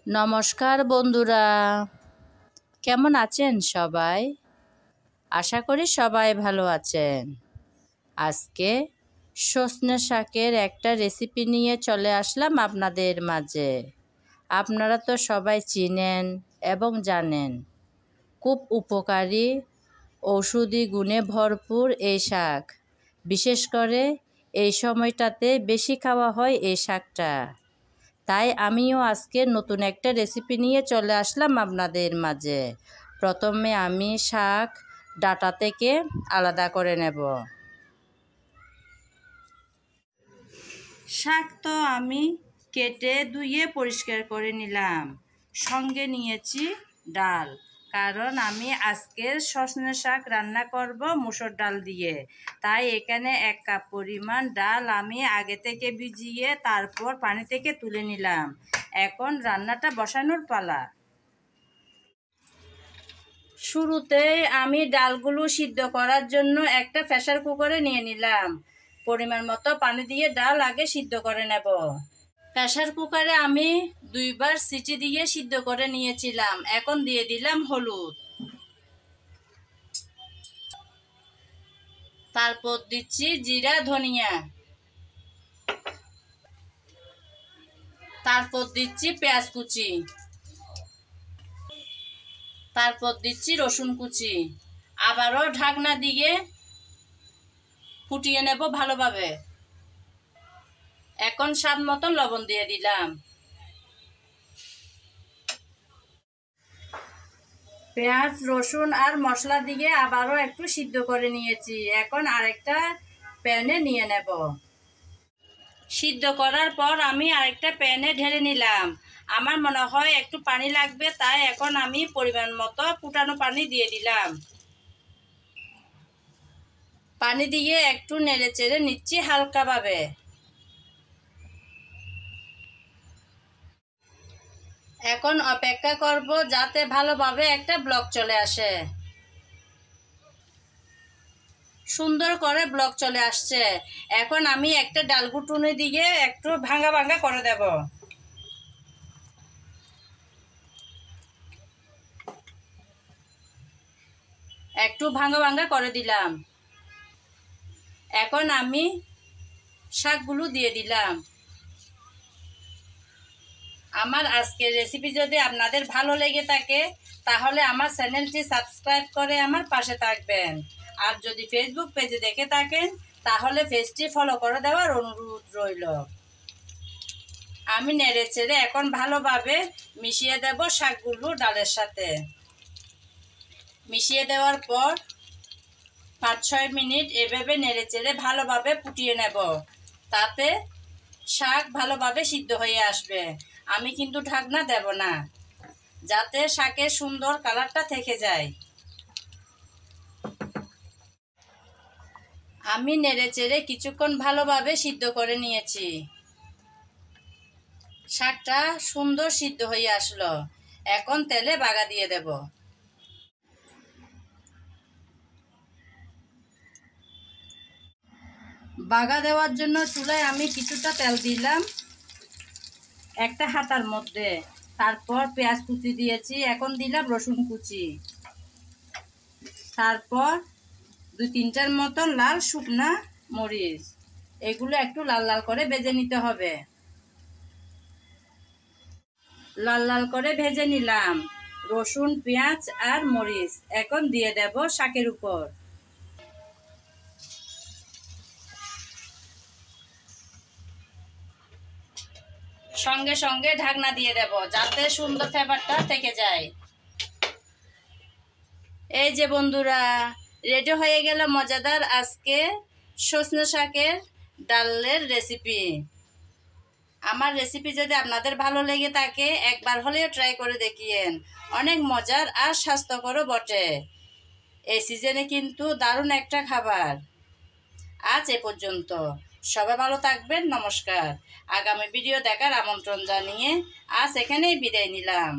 নমস্কার বন্ধুরা, কেমন আছেন সবাই? আশা করি সবাই ভালো আছেন। আজকে সজনে শাকের একটা রেসিপি নিয়ে চলে আসলাম আপনাদের মাঝে। আপনারা তো সবাই চিনেন এবং জানেন, খুব উপকারী, ঔষধি গুণে ভরপুর এই শাক। বিশেষ করে এই সময়টাতে বেশি খাওয়া হয় এই শাকটা। তাই আমিও আজকে নতুন একটা রেসিপি নিয়ে চলে আসলাম আপনাদের মাঝে। প্রথমে আমি শাক ডাঁটা থেকে আলাদা করে নেব। শাক তো আমি কেটে ধুয়ে পরিষ্কার করে নিলাম। সঙ্গে নিয়েছি ডাল, কারণ আমি আজকের সজনে শাক রান্না করব মুসুর ডাল দিয়ে। তাই এখানে 1 কাপ পরিমাণ ডাল আমি আগে থেকে ভিজিয়ে তারপর পানি থেকে তুলে নিলাম। এখন রান্নাটা বসানোর পালা। শুরুতেই আমি ডালগুলো সিদ্ধ করার জন্য একটা প্রেসার কুকারে নিয়ে নিলাম। পরিমাণ মতো পানি দিয়ে ডাল আগে সিদ্ধ করে নেব। প্রেসার কুকারে আমি 2 বার সিটি দিয়ে সিদ্ধ করে নিয়েছিলাম। এখন দিয়ে দিলাম হলুদ, তারপর দিচ্ছি জিরা ধনিয়া, তারপর দিচ্ছি পেঁয়াজ কুচি, তারপর দিচ্ছি রসুন কুচি। আবারও ঢাকনা দিয়ে ফুটিয়ে নেব ভালোভাবে। এখন স্বাদ মতো লবণ দিয়ে দিলাম। পেঁয়াজ রসুন আর মশলা দিয়ে আবারও একটু সিদ্ধ করে নিয়েছি। এখন আরেকটা প্যানে নিয়ে নেব। সিদ্ধ করার পর আমি আরেকটা প্যানে ঢেলে নিলাম। আমার মনে হয় একটু পানি লাগবে, তাই এখন আমি পরিমাণ মতো ফুটানো পানি দিয়ে দিলাম। পানি দিয়ে একটু নেড়ে চেড়ে নিচ্ছি হালকাভাবে। এখন অপেক্ষা করব যাতে ভালোভাবে একটা ব্লক চলে আসে। সুন্দর করে ব্লক চলে আসছে। এখন আমি একটা ডাল ঘুটুনি দিয়ে একটু ভাঙা ভাঙা করে দেব। একটু ভাঙা ভাঙা করে দিলাম। এখন আমি শাকগুলো দিয়ে দিলাম। আমার আজকের রেসিপি যদি আপনাদের ভালো লেগে থাকে তাহলে আমার চ্যানেলটি সাবস্ক্রাইব করে আমার পাশে থাকবেন। আর যদি ফেসবুক পেজে দেখে থাকেন তাহলে পেজটি ফলো করে দেওয়ার অনুরোধ রইল। আমি নেড়ে চেড়ে এখন ভালোভাবে মিশিয়ে দেব শাকগুলো ডালের সাথে। মিশিয়ে দেওয়ার পর 5-6 মিনিট এভাবে নেড়ে চেড়ে ভালোভাবে ফুটিয়ে নেব। তাতে শাক ভালোভাবে সিদ্ধ হয়ে আসবে। আমি কিন্তু ঢাকনা দেব না, যাতে শাকের সুন্দর কালারটা থেকে যায়। আমি নেড়ে চেড়ে কিছুক্ষণ ভালোভাবে সিদ্ধ করে নিয়েছি। শাকটা সুন্দর সিদ্ধ হয়ে আসলো। এখন তেলে বাগা দিয়ে দেব। বাগা দেওয়ার জন্য চুলায় আমি কিছুটা তেল দিলাম একটা হাতার মধ্যে। তারপর পেঁয়াজ কুচি দিয়েছি। এখন দিলাম রসুন কুচি। তারপর 2-3টার মতন লাল শুকনা মরিচ। এগুলো একটু লাল লাল করে ভেজে নিতে হবে। লাল লাল করে ভেজে নিলাম রসুন, পেঁয়াজ আর মরিচ। এখন দিয়ে দেব শাকের উপর। সঙ্গে সঙ্গে ঢাকনা দিয়ে দেব, যাতে সুন্দর ফ্লেভারটা থেকে যায়। এই যে বন্ধুরা, রেডি হয়ে গেল মজাদার আজকে সজনে শাকের ডালের রেসিপি। আমার রেসিপি যদি আপনাদের ভালো লেগে থাকে একবার হলেও ট্রাই করে দেখিয়েন। অনেক মজার আর স্বাস্থ্যকরও বটে। এই সিজনে কিন্তু দারুণ একটা খাবার। আজ এ পর্যন্ত। সবাই ভালো থাকবেন। নমস্কার। আগামী ভিডিও দেখার আমন্ত্রণ জানিয়ে আজ এখানেই বিদায় নিলাম।